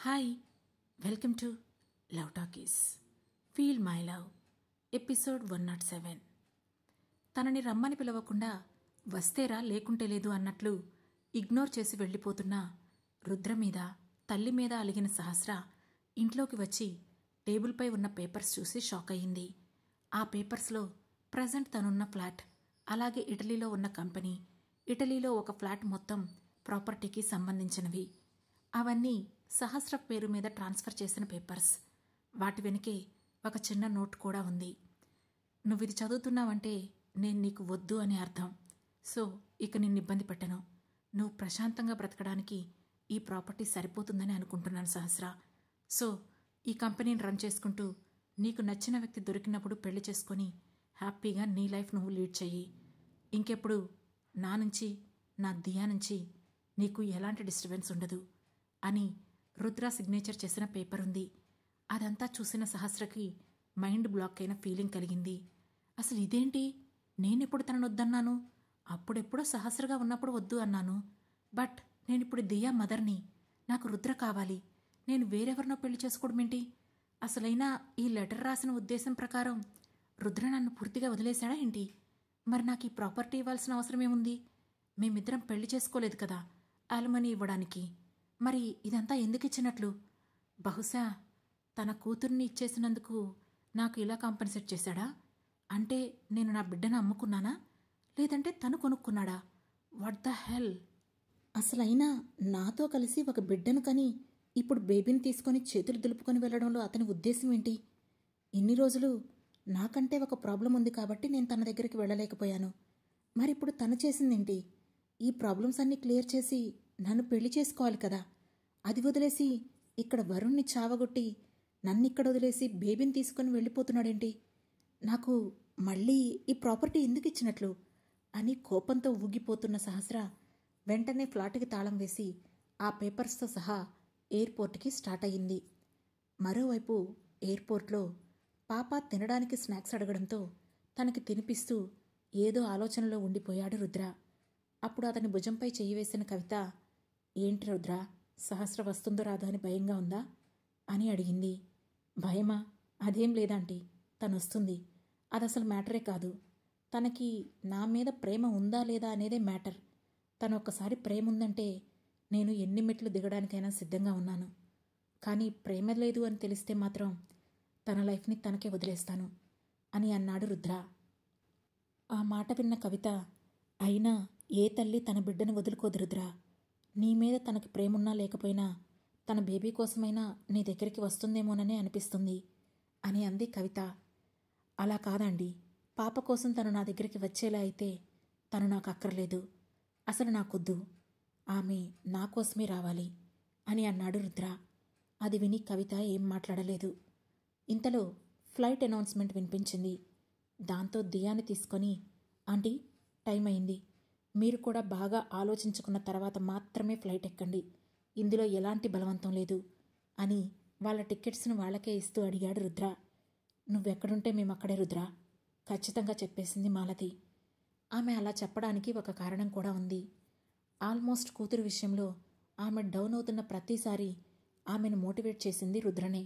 Hi, welcome to love talkies. Feel my love episode 107. తనని రమ్మని పిలవకుండా వస్తేరా లేకుంటే లేదు అన్నట్లు ఇగ్నోర్ చేసి వెళ్ళిపోతున్న రుద్ర మీద, తల్లి మీద అలిగిన సహస్ర ఇంట్లోకి వచ్చి టేబుల్పై ఉన్న పేపర్స్ చూసి షాక్ అయ్యింది. ఆ పేపర్స్లో ప్రజెంట్ తనున్న ఫ్లాట్, అలాగే ఇటలీలో ఉన్న కంపెనీ, ఇటలీలో ఒక ఫ్లాట్ మొత్తం ప్రాపర్టీకి సంబంధించినవి. అవన్నీ సహస్ర పేరు మీద ట్రాన్స్ఫర్ చేసిన పేపర్స్. వాటి వెనుకే ఒక చిన్న నోట్ కూడా ఉంది. నువ్వు ఇది చదువుతున్నావంటే నేను నీకు వద్దు అని అర్థం. సో ఇక నిన్ను ఇబ్బంది పెట్టను. నువ్వు ప్రశాంతంగా బ్రతకడానికి ఈ ప్రాపర్టీ సరిపోతుందని అనుకుంటున్నాను సహస్ర. సో ఈ కంపెనీని రన్ చేసుకుంటూ నీకు నచ్చిన వ్యక్తి దొరికినప్పుడు పెళ్లి చేసుకొని హ్యాపీగా నీ లైఫ్ నువ్వు లీడ్ చెయ్యి. ఇంకెప్పుడు నా నుంచి, నా దియా నుంచి నీకు ఎలాంటి డిస్టర్బెన్స్ ఉండదు అని రుద్ర సిగ్నేచర్ చేసిన పేపర్ ఉంది. అదంతా చూసిన సహస్రకి మైండ్ బ్లాక్ అయిన ఫీలింగ్ కలిగింది. అసలు ఇదేంటి? నేనెప్పుడు తనను వద్దన్నాను? అప్పుడెప్పుడో సహస్రగా ఉన్నప్పుడు వద్దు అన్నాను. బట్ నేనిప్పుడు దియా మదర్ని. నాకు రుద్ర కావాలి. నేను వేరెవరినో పెళ్లి చేసుకోవడమేంటి? అసలైనా ఈ లెటర్ రాసిన ఉద్దేశం ప్రకారం రుద్ర నన్ను పూర్తిగా వదిలేశాడా ఏంటి? మరి నాకు ఈ ప్రాపర్టీ ఇవ్వాల్సిన అవసరమేముంది? మేమిద్దరం పెళ్లి చేసుకోలేదు కదా ఆల్మనీ ఇవ్వడానికి. మరి ఇదంతా ఎందుకు ఇచ్చినట్లు? బహుశా తన కూతుర్ని ఇచ్చేసినందుకు నాకు ఇలా కాంపెన్సేట్ చేశాడా? అంటే నేను నా బిడ్డను అమ్ముకున్నానా? లేదంటే తను కొనుక్కున్నాడా? What the hell? అసలైనా నాతో కలిసి ఒక బిడ్డను కని ఇప్పుడు బేబీని తీసుకొని చేతులు దులుపుకొని వెళ్లడంలో అతని ఉద్దేశం ఏంటి? ఇన్ని రోజులు నాకంటే ఒక ప్రాబ్లం ఉంది కాబట్టి నేను తన దగ్గరికి వెళ్ళలేకపోయాను. మరిప్పుడు తను చేసిందేంటి? ఈ ప్రాబ్లమ్స్ అన్నీ క్లియర్ చేసి నన్ను పెళ్లి చేసుకోవాలి కదా. అది వదిలేసి ఇక్కడ వరుణ్ణి చావగొట్టి నన్నిక్కడ వదిలేసి బేబీని తీసుకొని వెళ్ళిపోతున్నాడేంటి? నాకు మళ్ళీ ఈ ప్రాపర్టీ ఎందుకు ఇచ్చినట్లు అని కోపంతో ఊగిపోతున్న సహస్ర వెంటనే ఫ్లాట్కి తాళం వేసి ఆ పేపర్స్తో సహా ఎయిర్పోర్ట్కి స్టార్ట్ అయ్యింది. మరోవైపు ఎయిర్పోర్ట్లో పాప తినడానికి స్నాక్స్ అడగడంతో తనకి తినిపిస్తూ ఏదో ఆలోచనలో ఉండిపోయాడు రుద్ర. అప్పుడు అతని భుజంపై చెయ్యి వేసిన కవిత, ఏంటి రుద్ర, సహస్ర వస్తుందో రాదా అని భయంగా ఉందా అని అడిగింది. భయమా? అదేం లేదాంటీ, తను వస్తుంది. అదసలు మ్యాటరే కాదు. తనకి నా మీద ప్రేమ ఉందా లేదా అనేదే మ్యాటర్. తను ఒక్కసారి ప్రేమ ఉందంటే నేను ఎన్ని మెట్లు దిగడానికైనా సిద్ధంగా ఉన్నాను. కానీ ప్రేమ లేదు అని తెలిస్తే మాత్రం తన లైఫ్ని తనకే వదిలేస్తాను అని అన్నాడు రుద్ర. ఆ మాట విన్న కవిత, అయినా ఏ తల్లి తన బిడ్డను వదులుకోదు రుద్ర. నీ మీద తనకి ప్రేమున్నా లేకపోయినా తన బేబీ కోసమైనా నీ దగ్గరికి వస్తుందేమోననే అనిపిస్తుంది అని అంది కవిత. అలా కాదండి, పాప కోసం తను నా దగ్గరికి వచ్చేలా అయితే తను నాకు అక్కర్లేదు. అసలు నాకొద్దు. ఆమె నా కోసమే రావాలి అని అన్నాడు రుద్ర. అది విని కవిత ఏం మాట్లాడలేదు. ఇంతలో ఫ్లైట్ అనౌన్స్మెంట్ వినిపించింది. దాంతో దియాని తీసుకొని, ఆంటీ టైం అయింది, మీరు కూడా బాగా ఆలోచించుకున్న తర్వాత మాత్రమే ఫ్లైట్ ఎక్కండి. ఇందులో ఎలాంటి బలవంతం లేదు అని వాళ్ళ టికెట్స్ను వాళ్ళకే ఇస్తూ అడిగాడు రుద్ర. నువ్వెక్కడుంటే మేమక్కడే రుద్ర, ఖచ్చితంగా చెప్పేసింది మాలతి. ఆమె అలా చెప్పడానికి ఒక కారణం కూడా ఉంది. ఆల్మోస్ట్ కూతురు విషయంలో ఆమె డౌన్ అవుతున్న ప్రతిసారి ఆమెను మోటివేట్ చేసింది రుద్రనే.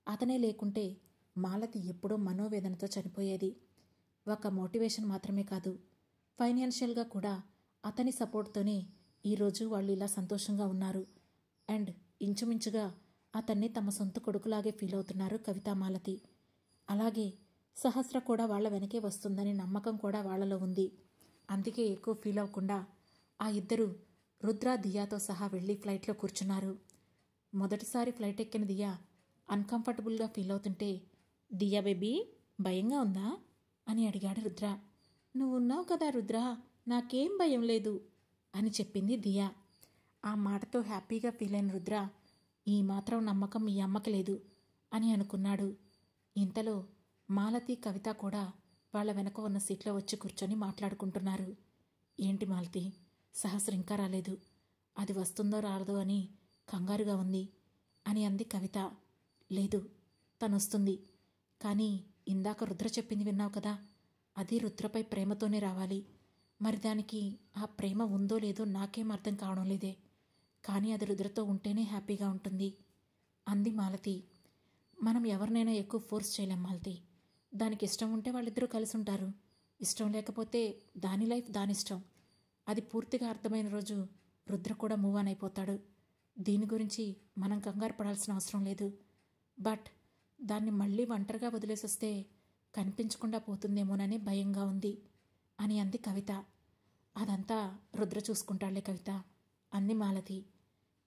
అతనే లేకుంటే మాలతి ఎప్పుడో మనోవేదనతో చనిపోయేది. ఒక మోటివేషన్ మాత్రమే కాదు, ఫైనాన్షియల్గా కూడా అతని సపోర్ట్తోనే ఈరోజు వాళ్ళు ఇలా సంతోషంగా ఉన్నారు. అండ్ ఇంచుమించుగా అతన్ని తమ సొంత కొడుకులాగే ఫీల్ అవుతున్నారు కవితా మాలతి. అలాగే సహస్ర కూడా వాళ్ళ వెనకే వస్తుందని నమ్మకం కూడా వాళ్లలో ఉంది. అందుకే ఎక్కువ ఫీల్ అవ్వకుండా ఆ ఇద్దరు రుద్ర దియాతో సహా వెళ్ళి ఫ్లైట్లో కూర్చున్నారు. మొదటిసారి ఫ్లైట్ ఎక్కిన దియా అన్కంఫర్టబుల్గా ఫీల్ అవుతుంటే, దియా బేబీ భయంగా ఉందా అని అడిగాడు రుద్ర. నువ్వున్నావు కదా రుద్ర, నాకేం భయం లేదు అని చెప్పింది దియా. ఆ మాటతో హ్యాపీగా ఫీల్ అయిన రుద్ర, ఈ మాత్రం నమ్మకం మీ అమ్మకి లేదు అని అనుకున్నాడు. ఇంతలో మాలతి, కవిత కూడా వాళ్ళ వెనక ఉన్న సీట్లో వచ్చి కూర్చొని మాట్లాడుకుంటున్నారు. ఏంటి మాలతి, సహస్ర ఇంకా రాలేదు. అది వస్తుందో రాదో అని కంగారుగా ఉంది అని అంది కవిత. లేదు, తను వస్తుంది. కానీ ఇందాక రుద్ర చెప్పింది విన్నావు కదా, అది రుద్రపై ప్రేమతోనే రావాలి. మరి దానికి ఆ ప్రేమ ఉందో లేదో నాకేం అర్థం కావడం లేదే. కానీ అది రుద్రతో ఉంటేనే హ్యాపీగా ఉంటుంది. అంది మాలతి. మనం ఎవరినైనా ఎక్కువ ఫోర్స్ చేయలేం మాలతి. దానికి ఇష్టం ఉంటే వాళ్ళిద్దరూ కలిసి ఉంటారు, ఇష్టం లేకపోతే దాని లైఫ్ దానిష్టం. అది పూర్తిగా అర్థమైన రోజు రుద్ర కూడా మూవ్ ఆన్ అయిపోతాడు. దీని గురించి మనం కంగారు పడాల్సిన అవసరం లేదు. బట్ దాన్ని మళ్ళీ ఒంటరిగా వదిలేసొస్తే కనిపించకుండా పోతుందేమోనని భయంగా ఉంది అని అంది కవిత. అదంతా రుద్ర చూసుకుంటాళ్లే కవిత, అంది మాలతి.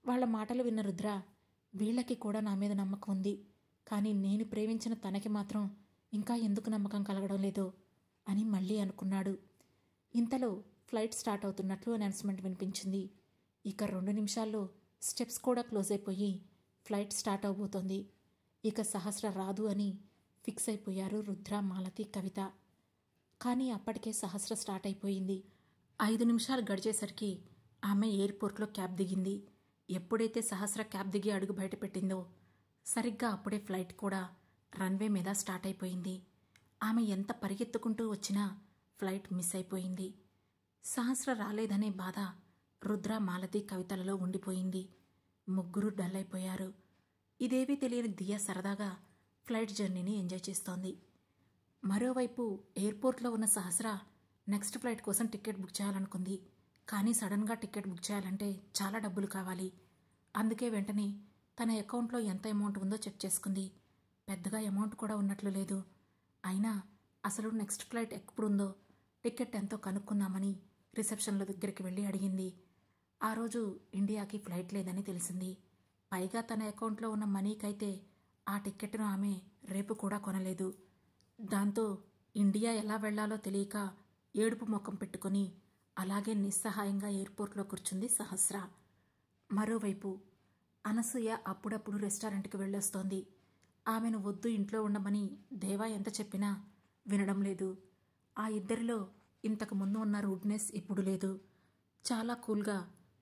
వాళ్ళ మాటలు విన్న రుద్ర, వీళ్ళకి కూడా నా మీద నమ్మకం ఉంది, కానీ నేను ప్రేమించిన తనకి మాత్రం ఇంకా ఎందుకు నమ్మకం కలగడం లేదో అని మళ్ళీ అనుకున్నాడు. ఇంతలో ఫ్లైట్ స్టార్ట్ అవుతున్నట్లు అనౌన్స్మెంట్ వినిపించింది. ఇక 2 నిమిషాల్లో స్టెప్స్ కూడా క్లోజ్ అయిపోయి ఫ్లైట్ స్టార్ట్ అవబోతోంది. ఇక సహస్ర రాదు అని ఫిక్స్ అయిపోయారు రుద్ర, మాలతి, కవిత. కానీ అప్పటికే సహస్ర స్టార్ట్ అయిపోయింది. 5 నిమిషాలు గడిచేసరికి ఆమె ఎయిర్పోర్ట్లో క్యాబ్ దిగింది. ఎప్పుడైతే సహస్ర క్యాబ్ దిగి అడుగు బయట పెట్టిందో సరిగ్గా అప్పుడే ఫ్లైట్ కూడా రన్వే మీద స్టార్ట్ అయిపోయింది. ఆమె ఎంత పరిగెత్తుకుంటూ వచ్చినా ఫ్లైట్ మిస్ అయిపోయింది. సహస్ర రాలేదనే బాధ రుద్ర, మాలతి, కవితలలో ఉండిపోయింది. ముగ్గురు డల్ అయిపోయారు. ఇదేవీ తెలియని దియా సరదాగా ఫ్లైట్ జర్నీని ఎంజాయ్ చేస్తోంది. మరోవైపు ఎయిర్పోర్ట్లో ఉన్న సహస్ర నెక్స్ట్ ఫ్లైట్ కోసం టికెట్ బుక్ చేయాలనుకుంది. కానీ సడన్గా టికెట్ బుక్ చేయాలంటే చాలా డబ్బులు కావాలి. అందుకే వెంటనే తన అకౌంట్లో ఎంత అమౌంట్ ఉందో చెక్ చేసుకుంది. పెద్దగా అమౌంట్ కూడా ఉన్నట్లు లేదు. అయినా అసలు నెక్స్ట్ ఫ్లైట్ ఎప్పుడుందో టికెట్ ఎంతో కనుక్కుందామని రిసెప్షన్ల దగ్గరికి వెళ్ళి అడిగింది. ఆ రోజు ఇండియాకి ఫ్లైట్ లేదని తెలిసింది. పైగా తన అకౌంట్లో ఉన్న మనీకైతే ఆ టికెట్ను ఆమె రేపు కూడా కొనలేదు. దాంతో ఇండియా ఎలా వెళ్లాలో తెలియక ఏడుపు ముఖం పెట్టుకుని అలాగే నిస్సహాయంగా ఎయిర్పోర్ట్లో కూర్చుంది సహస్ర. మరోవైపు అనసూయ అప్పుడప్పుడు రెస్టారెంట్కి వెళ్ళొస్తోంది. ఆమెను వద్దు, ఇంట్లో ఉండమని దేవా ఎంత చెప్పినా వినడం లేదు. ఆ ఇద్దరిలో ఇంతకు ముందు ఉన్న రూడ్నెస్ ఇప్పుడు లేదు. చాలా కూల్గా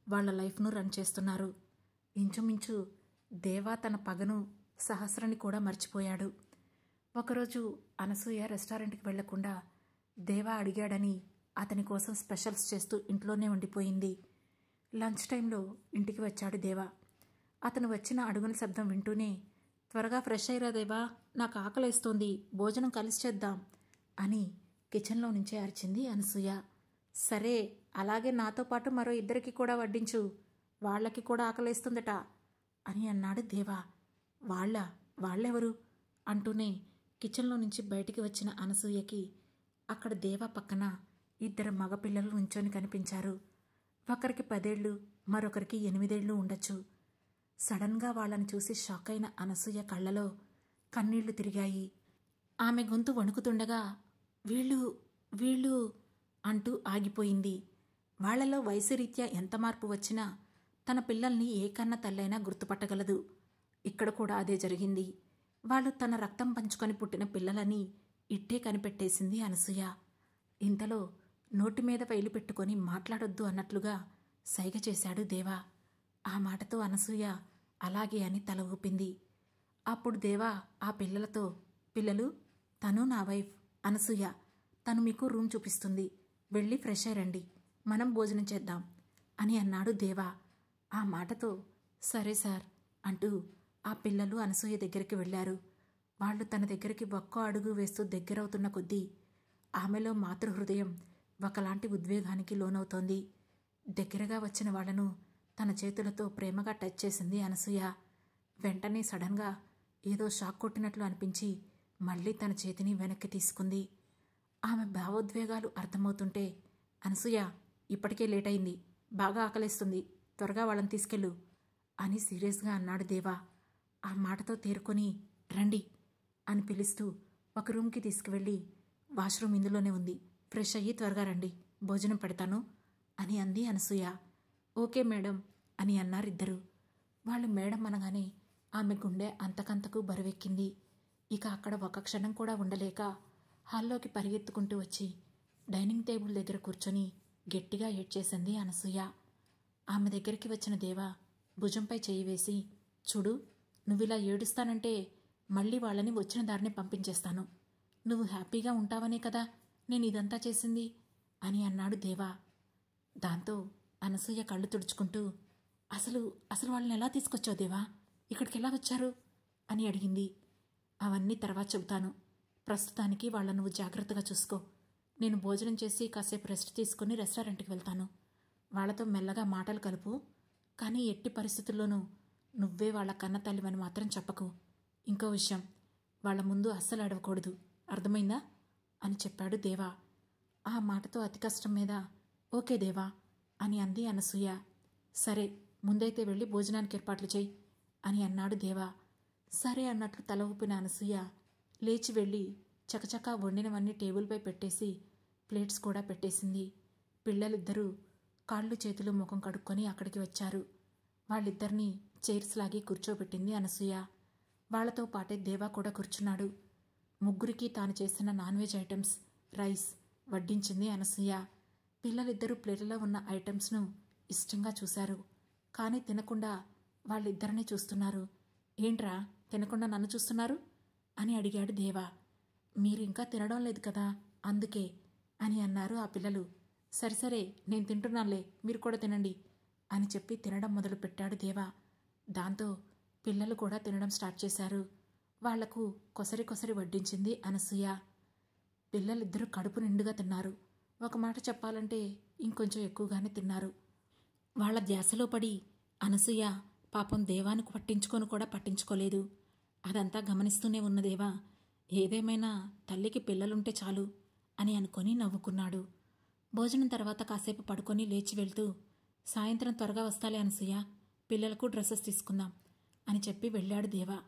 వాళ్ళ లైఫ్ను రన్ చేస్తున్నారు. ఇంచుమించు దేవా తన పగను, సహస్రని కూడా మర్చిపోయాడు. ఒకరోజు అనసూయ రెస్టారెంట్కి వెళ్లకుండా దేవా అడిగాడని అతని కోసం స్పెషల్స్ చేస్తూ ఇంట్లోనే ఉండిపోయింది. లంచ్ టైంలో ఇంటికి వచ్చాడు దేవా. అతను వచ్చిన అడుగుల శబ్దం వింటూనే, త్వరగా ఫ్రెష్ అయ్యిరా దేవా, నాకు ఆకలేస్తోంది, భోజనం కలిసి చేద్దాం అని కిచెన్లో నుంచే అరిచింది అనసూయ. సరే, అలాగే నాతో పాటు మరో 2 కూడా వడ్డించు, వాళ్ళకి కూడా ఆకలేస్తుందట అని అన్నాడు దేవా. వాళ్ళెవరు అంటూనే కిచెన్లో నుంచి బయటికి వచ్చిన అనసూయకి అక్కడ దేవా పక్కన 2 మగపిల్లలు నుంచొని కనిపించారు. ఒకరికి 10 ఏళ్ళు, మరొకరికి 8 ఏళ్ళు ఉండొచ్చు. సడన్గా వాళ్ళని చూసి షాక్ అయిన అనసూయ కళ్ళలో కన్నీళ్లు తిరిగాయి. ఆమె గొంతు వణుకుతుండగా వీళ్ళు అంటూ ఆగిపోయింది. వాళ్లలో వయసు రీత్యా ఎంత మార్పు వచ్చినా తన పిల్లల్ని ఏ కన్న తల్లైనా గుర్తుపట్టగలదు. ఇక్కడ కూడా అదే జరిగింది. వాళ్ళు తన రక్తం పంచుకొని పుట్టిన పిల్లలని ఇట్టే కనిపెట్టేసింది అనసూయ. ఇంతలో నోటి మీద వేలు పెట్టుకొని మాట్లాడొద్దు అన్నట్లుగా సైగ చేశాడు దేవా. ఆ మాటతో అనసూయ అలాగే అని తల ఊపింది. అప్పుడు దేవా ఆ పిల్లలతో, పిల్లలు, తను నా వైఫ్ అనసూయ, తను మీకు రూమ్ చూపిస్తుంది, వెళ్ళి ఫ్రెష్ అయ్యండి, మనం భోజనం చేద్దాం అని అన్నాడు దేవా. ఆ మాటతో సరే సార్ అంటూ ఆ పిల్లలు అనసూయ దగ్గరికి వెళ్లారు. వాళ్ళు తన దగ్గరికి ఒక్కో అడుగు వేస్తూ దగ్గరవుతున్న కొద్దీ ఆమెలో మాతృహృదయం ఒకలాంటి ఉద్వేగానికి లోనవుతోంది. దగ్గరగా వచ్చిన వాళ్లను తన చేతులతో ప్రేమగా టచ్ చేసింది అనసూయ. వెంటనే సడన్గా ఏదో షాక్ కొట్టినట్లు అనిపించి మళ్ళీ తన చేతిని వెనక్కి తీసుకుంది. ఆమె భావోద్వేగాలు అర్థమవుతుంటే, అనసూయ, ఇప్పటికే లేట్ అయింది, బాగా ఆకలేస్తుంది, త్వరగా వాళ్ళని తీసుకెళ్ళు అని సీరియస్గా అన్నాడు దేవా. ఆ మాటతో తేరుకొని రండి అని పిలుస్తూ ఒక రూమ్కి తీసుకువెళ్ళి, వాష్రూమ్ ఇందులోనే ఉంది, ఫ్రెష్ అయ్యి త్వరగా రండి, భోజనం పెడతాను అని అంది అనసూయ. ఓకే మేడం అని అన్నారిద్దరూ. వాళ్ళు మేడం అనగానే ఆమె గుండె అంతకంతకు బరువెక్కింది. ఇక అక్కడ ఒక క్షణం కూడా ఉండలేక హాల్లోకి పరిగెత్తుకుంటూ వచ్చి డైనింగ్ టేబుల్ దగ్గర కూర్చొని గట్టిగా ఏడ్చేసింది అనసూయ. ఆమె దగ్గరికి వచ్చిన దేవా భుజంపై చేయి వేసి, చూడు, నువ్విలా ఏడుస్తానంటే మళ్ళీ వాళ్ళని వచ్చిన దారిని పంపించేస్తాను. నువ్వు హ్యాపీగా ఉంటావనే కదా నేను ఇదంతా చేసింది అని అన్నాడు దేవా. దాంతో అనసూయ కళ్ళు తుడుచుకుంటూ, అసలు వాళ్ళని ఎలా తీసుకొచ్చావు దేవా ఇక్కడికి ఎలా వచ్చారు అని అడిగింది. అవన్నీ తర్వాత చెబుతాను. ప్రస్తుతానికి వాళ్ళ నువ్వు జాగ్రత్తగా చూసుకో. నేను భోజనం చేసి కాసేపు రెస్ట్ తీసుకుని రెస్టారెంట్కి వెళ్తాను. వాళ్లతో మెల్లగా మాటలు కలుపు. కానీ ఎట్టి పరిస్థితుల్లోనూ నువ్వే వాళ్ళ కన్న తల్లివని మాత్రం చెప్పకు. ఇంకో విషయం, వాళ్ళ ముందు అస్సలు అడవకూడదు. అర్థమైందా అని చెప్పాడు దేవా. ఆ మాటతో అతి కష్టం మీద ఓకే దేవా అని అంది అనసూయ. సరే, ముందైతే వెళ్ళి భోజనానికి ఏర్పాట్లు చేయి అని అన్నాడు దేవా. సరే అన్నట్లు తల ఊపిన అనసూయ లేచి వెళ్ళి చకచకా వండినవన్నీ టేబుల్పై పెట్టేసి ప్లేట్స్ కూడా పెట్టేసింది. పిల్లలిద్దరూ కాళ్ళు చేతులు ముఖం కడుక్కొని అక్కడికి వచ్చారు. వాళ్ళిద్దరినీ చైర్స్ లాగి కూర్చోబెట్టింది అనసూయ. వాళ్లతో పాటే దేవా కూడా కూర్చున్నాడు. ముగ్గురికి తాను చేసిన నాన్ వెజ్ ఐటమ్స్, రైస్ వడ్డించింది అనసూయ. పిల్లలిద్దరూ ప్లేట్లలో ఉన్న ఐటమ్స్ను ఇష్టంగా చూశారు. కానీ తినకుండా వాళ్ళిద్దరినీ చూస్తున్నారు. ఏంట్రా తినకుండా నన్ను చూస్తున్నారు అని అడిగాడు దేవా. మీరింకా తినడం లేదు కదా, అందుకే అని అన్నారు ఆ పిల్లలు. సరిసరే, నేను తింటున్నానులే, మీరు కూడా తినండి అని చెప్పి తినడం మొదలుపెట్టాడు దేవా. దాంతో పిల్లలు కూడా తినడం స్టార్ట్ చేశారు. వాళ్లకు కొసరి కొసరి వడ్డించింది అనసూయ. పిల్లలిద్దరూ కడుపు నిండుగా తిన్నారు. ఒక మాట చెప్పాలంటే ఇంకొంచెం ఎక్కువగానే తిన్నారు. వాళ్ల ధ్యాసలో పడి అనసూయ పాపం దేవానికి పట్టించుకోలేదు. అదంతా గమనిస్తూనే ఉన్న దేవా ఏదేమైనా తల్లికి పిల్లలుంటే చాలు అని అనుకొని నవ్వుకున్నాడు. భోజనం తర్వాత కాసేపు పడుకొని లేచి వెళ్తూ, సాయంత్రం త్వరగా వస్తాలే అనసూయ, పిల్లలకు డ్రెస్సెస్ తీసుకుందాం అని చెప్పి వెళ్ళాడు దేవా.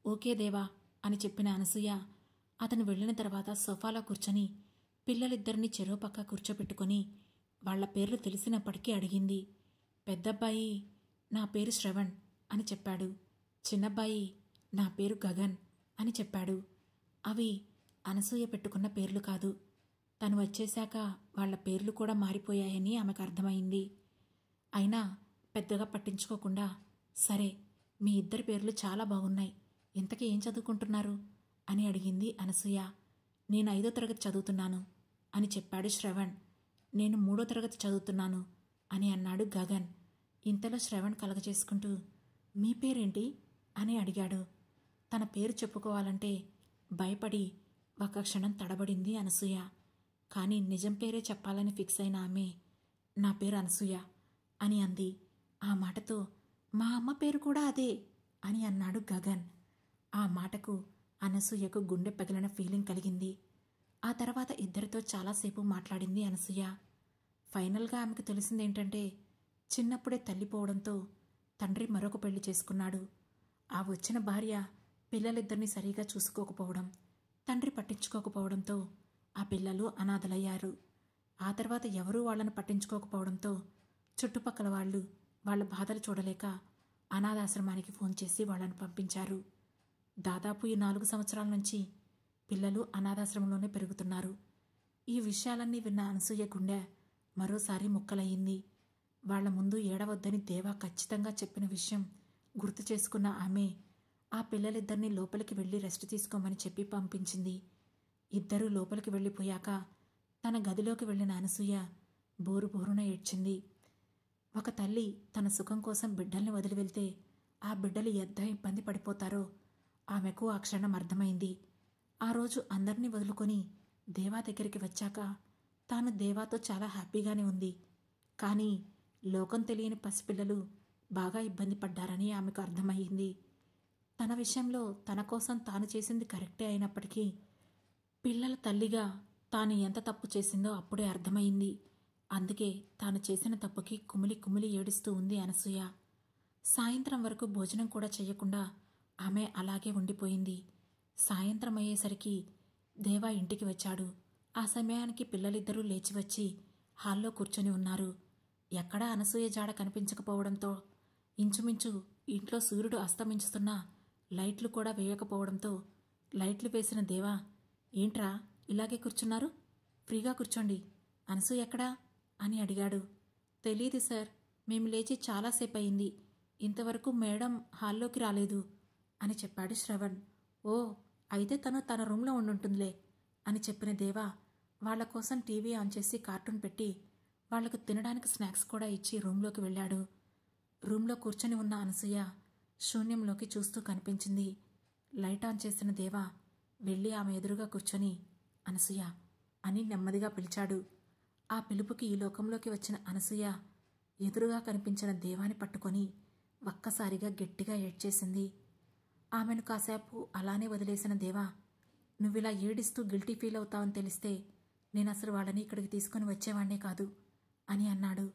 ఓకే దేవా అని చెప్పిన అనసూయ అతను వెళ్ళిన తర్వాత సోఫాలో కూర్చొని పిల్లలిద్దరినీ చెరో పక్క కూర్చోపెట్టుకొని వాళ్ల పేర్లు తెలిసినప్పటికీ అడిగింది. పెద్దబ్బాయి నా పేరు శ్రవణ్ అని చెప్పాడు. చిన్నబ్బాయి నా పేరు గగన్ అని చెప్పాడు. అవి అనసూయ పెట్టుకున్న పేర్లు కాదు. తను వచ్చేశాక వాళ్ల పేర్లు కూడా మారిపోయాయని ఆమెకు అర్థమైంది. అయినా పెద్దగా పట్టించుకోకుండా, సరే మీ ఇద్దరి పేర్లు చాలా బాగున్నాయి, ఇంతకీ ఏం చదువుకుంటున్నారు అని అడిగింది అనసూయ. నేను 5వ తరగతి చదువుతున్నాను అని చెప్పాడు శ్రవణ్. నేను 3వ తరగతి చదువుతున్నాను అని అన్నాడు గగన్. ఇంతలో శ్రవణ్ కలగజేసుకుంటూ, మీ పేరేంటి అని అడిగాడు. తన పేరు చెప్పుకోవాలంటే భయపడి ఒక క్షణం తడబడింది అనసూయ. కానీ నిజం పేరే చెప్పాలని ఫిక్స్ అయిన ఆమె, నా పేరు అనసూయ అని అంది. ఆ మాటతో మా అమ్మ పేరు కూడా అదే అని అన్నాడు గగన్. ఆ మాటకు అనసూయకు గుండె పగిలిన ఫీలింగ్ కలిగింది. ఆ తర్వాత ఇద్దరితో చాలాసేపు మాట్లాడింది అనసూయ. ఫైనల్గా ఆమెకు తెలిసిందేంటంటే, చిన్నప్పుడే తల్లిపోవడంతో తండ్రి మరొక పెళ్లి చేసుకున్నాడు. ఆ వచ్చిన భార్య పిల్లలిద్దరినీ సరిగా చూసుకోకపోవడం, తండ్రి పట్టించుకోకపోవడంతో ఆ పిల్లలు అనాథలయ్యారు. ఆ తర్వాత ఎవరూ వాళ్లను పట్టించుకోకపోవడంతో చుట్టుపక్కల వాళ్ళు వాళ్ల బాధలు చూడలేక అనాథాశ్రమానికి ఫోన్ చేసి వాళ్లను పంపించారు. దాదాపు ఈ 4 సంవత్సరాల నుంచి పిల్లలు అనాథాశ్రమంలోనే పెరుగుతున్నారు. ఈ విషయాలన్నీ విన్న అనసూయ గుండె మరోసారి ముక్కలయ్యింది. వాళ్ల ముందు ఏడవద్దని దేవా ఖచ్చితంగా చెప్పిన విషయం గుర్తు చేసుకున్న ఆమె ఆ పిల్లలిద్దరినీ లోపలికి వెళ్ళి రెస్ట్ తీసుకోమని చెప్పి పంపించింది. ఇద్దరూ లోపలికి వెళ్ళిపోయాక తన గదిలోకి వెళ్ళిన అనసూయ బోరున ఏడ్చింది. ఒక తల్లి తన సుఖం కోసం బిడ్డల్ని వదిలి వెళ్తే ఆ బిడ్డలు ఎంత ఇబ్బంది పడిపోతారో ఆమెకు ఆ క్షణం అర్థమైంది. ఆ రోజు అందరినీ వదులుకొని దేవా దగ్గరికి వచ్చాక తాను దేవాతో చాలా హ్యాపీగానే ఉంది. కానీ లోకం తెలియని పసిపిల్లలు బాగా ఇబ్బంది పడ్డారని ఆమెకు అర్థమయ్యింది. తన విషయంలో తన కోసం తాను చేసింది కరెక్టే అయినప్పటికీ పిల్లల తల్లిగా తాను ఎంత తప్పు చేసిందో అప్పుడే అర్థమైంది. అందుకే తాను చేసిన తప్పుకి కుమిలి ఏడుస్తూ ఉంది అనసూయ. సాయంత్రం వరకు భోజనం కూడా చెయ్యకుండా ఆమె అలాగే ఉండిపోయింది. సాయంత్రం అయ్యేసరికి దేవా ఇంటికి వచ్చాడు. ఆ సమయానికి పిల్లలిద్దరూ లేచి వచ్చి హాల్లో కూర్చొని ఉన్నారు. ఎక్కడా అనసూయ జాడ కనిపించకపోవడంతో, ఇంచుమించు ఇంట్లో సూర్యుడు అస్తమించుతున్నా లైట్లు కూడా వేయకపోవడంతో లైట్లు వేసిన దేవా, ఏంట్రా ఇలాగే కూర్చున్నారు, ఫ్రీగా కూర్చోండి, అనసూయ ఎక్కడా అని అడిగాడు. తెలీదు సార్, మేము లేచి చాలాసేపు అయింది, ఇంతవరకు మేడం హాల్లోకి రాలేదు అని చెప్పాడు శ్రవణ్. ఓ, అయితే తన రూమ్లో ఉండుంటుందిలే అని చెప్పిన దేవా వాళ్ల కోసం టీవీ ఆన్ చేసి కార్టూన్ పెట్టి వాళ్లకు తినడానికి స్నాక్స్ కూడా ఇచ్చి రూమ్లోకి వెళ్ళాడు. రూమ్లో కూర్చొని ఉన్న అనసూయ శూన్యంలోకి చూస్తూ కనిపించింది. లైట్ ఆన్ చేసిన దేవా వెళ్ళి ఆమె ఎదురుగా కూర్చొని అనసూయ అని నెమ్మదిగా పిలిచాడు. ఆ పిలుపుకి ఈ లోకంలోకి వచ్చిన అనసూయ ఎదురుగా కనిపించిన దేవాని పట్టుకొని ఒక్కసారిగా గట్టిగా ఏడ్చేసింది. ఆమెను కాసేపు అలానే వదిలేసిన దేవా, నువ్విలా ఏడిస్తూ గిల్టీ ఫీల్ అవుతావని తెలిస్తే నేను అసలు వాళ్ళని ఇక్కడికి తీసుకొని వచ్చేవాణ్ణే కాదు అని అన్నాడు.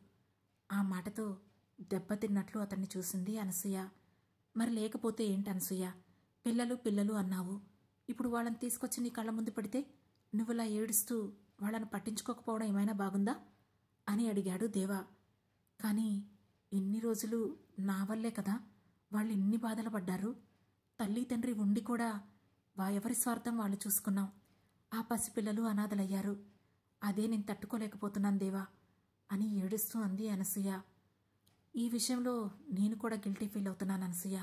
ఆ మాటతో దెబ్బతిన్నట్లు అతన్ని చూసింది అనసూయ. మరి లేకపోతే ఏంటి అనసూయ, పిల్లలు పిల్లలు అన్నావు, ఇప్పుడు వాళ్ళని తీసుకొచ్చి నీ కళ్ళ ముందు పెడితే నువ్వులా ఏడుస్తూ వాళ్ళని పట్టించుకోకపోవడం ఏమైనా బాగుందా అని అడిగాడు దేవా. కానీ ఇన్ని రోజులు నా వల్లే కదా వాళ్ళు ఇన్ని బాధలు పడ్డారు. తల్లి తండ్రి ఉండి కూడా ఎవరి స్వార్థం వాళ్ళు చూసుకున్నాం. ఆ పసిపిల్లలు అనాథలయ్యారు. అదే నేను తట్టుకోలేకపోతున్నాను దేవా అని ఏడుస్తూ అంది అనసూయ. ఈ విషయంలో నేను కూడా గిల్టీ ఫీల్ అవుతున్నాను అనసూయ.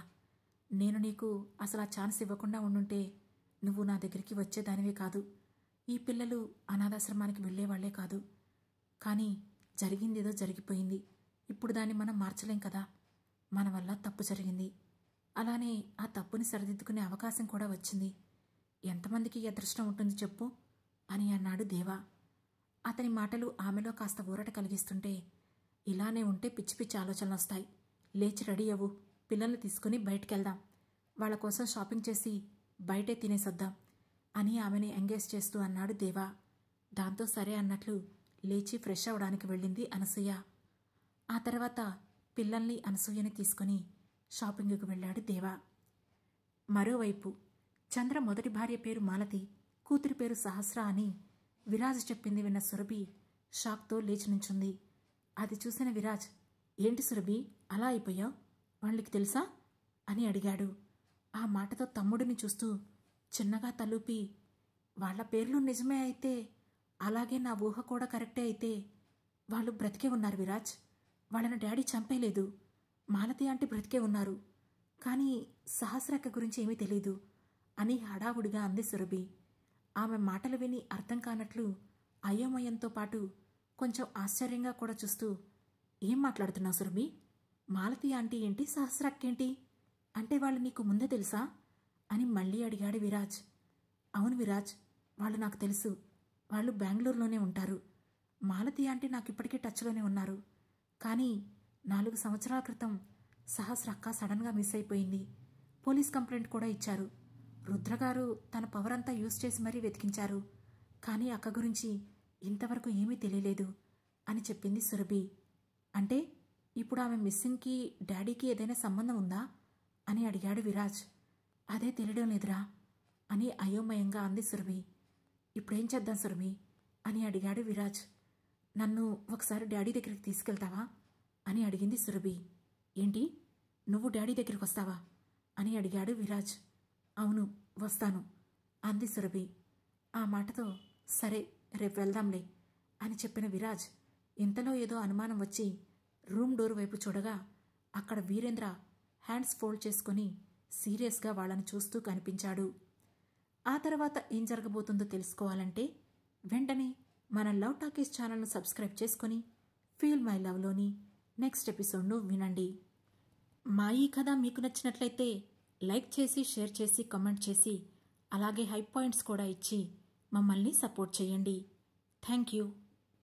నేను నీకు అసలు ఆ ఛాన్స్ ఇవ్వకుండా ఉండుంటే నువ్వు నా దగ్గరికి వచ్చేదానివే కాదు, ఈ పిల్లలు అనాథాశ్రమానికి వెళ్ళేవాళ్లే కాదు. కానీ జరిగిందేదో జరిగిపోయింది. ఇప్పుడు దాన్ని మనం మార్చలేం కదా. మన వల్ల తప్పు జరిగింది. అలానే ఆ తప్పుని సరిదిద్దుకునే అవకాశం కూడా వచ్చింది. ఎంతమందికి అదృష్టం ఉంటుంది చెప్పు అని అన్నాడు దేవా. అతని మాటలు ఆమెలో కాస్త ఊరట కలిగిస్తుంటే, ఇలానే ఉంటే పిచ్చి పిచ్చి ఆలోచనలు వస్తాయి. లేచి రెడీ అవ్వు, పిల్లల్ని తీసుకుని బయటికెళ్దాం, వాళ్ళ కోసం షాపింగ్ చేసి బయటే తినేసొద్దాం అని ఆమెని ఎంగేజ్ చేస్తూ అన్నాడు దేవా. దాంతో సరే అన్నట్లు లేచి ఫ్రెష్ అవడానికి వెళ్ళింది అనసూయ. ఆ తర్వాత పిల్లల్ని అనసూయని తీసుకుని షాపింగ్కు వెళ్ళాడు దేవా. మరోవైపు చంద్ర మొదటి భార్య పేరు మాలతి, కూతురి పేరు సహస్ర అని విరాజ్ చెప్పింది విన్న సురభి షాక్తో లేచి నుంచుంది. అది చూసిన విరాజ్, ఏంటి సురభి అలా అయిపోయావు, వాళ్ళకి తెలుసా అని అడిగాడు. ఆ మాటతో తమ్ముడిని చూస్తూ చిన్నగా తలూపి, వాళ్ల పేర్లు నిజమే అయితే, అలాగే నా ఊహ కూడా కరెక్టే అయితే వాళ్ళు బ్రతికే ఉన్నారు విరాజ్. వాళ్ళని డాడీ చంపేలేదు. మాలతి ఆంటీ బ్రతికే ఉన్నారు. కానీ సహస్రక్క గురించి ఏమీ తెలీదు అని హడావుడిగా అంది సురభి. ఆమె మాటలు విని అర్థం కానట్లు అయోమయంతో పాటు కొంచెం ఆశ్చర్యంగా కూడా చూస్తూ, ఏం మాట్లాడుతున్నావు సురభి? మాలతి ఆంటీ ఏంటి, సహస్రక్కేంటి? అంటే వాళ్ళు నీకు ముందే తెలుసా అని మళ్ళీ అడిగాడు విరాజ్. అవును విరాజ్, వాళ్ళు నాకు తెలుసు. వాళ్ళు బెంగళూరులోనే ఉంటారు. మాలతి ఆంటీ నాకు ఇప్పటికీ టచ్లోనే ఉన్నారు. కానీ 4 సంవత్సరాల క్రితం సహస్రక్క సడన్గా మిస్ అయిపోయింది. పోలీస్ కంప్లైంట్ కూడా ఇచ్చారు. రుద్రగారు తన పవర్ అంతా యూజ్ చేసి మరీ వెతికించారు. కానీ అక్క గురించి ఇంతవరకు ఏమీ తెలియలేదు అని చెప్పింది సురభి. అంటే ఇప్పుడు ఆమె మిస్సింగ్కి డాడీకి ఏదైనా సంబంధం ఉందా అని అడిగాడు విరాజ్. అదే తెలియడం లేదురా అని అయోమయంగా అంది సురభి. ఇప్పుడేం చేద్దాం సురభి అని అడిగాడు విరాజ్. నన్ను ఒకసారి డాడీ దగ్గరికి తీసుకెళ్తావా అని అడిగింది సురభి. ఏంటి, నువ్వు డాడీ దగ్గరికి వస్తావా అని అడిగాడు విరాజ్. అవును వస్తాను అంది సురభి. ఆ మాటతో సరే రేపు వెళ్దాంలే అని చెప్పిన విరాజ్ ఇంతలో ఏదో అనుమానం వచ్చి రూమ్ డోర్ వైపు చూడగా అక్కడ వీరేంద్ర హ్యాండ్స్ ఫోల్డ్ చేసుకుని సీరియస్గా వాళ్ళని చూస్తూ కనిపించాడు. ఆ తర్వాత ఏం జరగబోతుందో తెలుసుకోవాలంటే వెంటనే మన లవ్ టాకీస్ ఛానల్ను సబ్స్క్రైబ్ చేసుకుని ఫీల్ మై లవ్లోని నెక్స్ట్ ఎపిసోడ్ను వినండి. మా ఈ కథ మీకు నచ్చినట్లయితే లైక్ చేసి, షేర్ చేసి, కామెంట్ చేసి, అలాగే హై పాయింట్స్ కూడా ఇచ్చి మమ్మల్ని సపోర్ట్ చేయండి. Thank you.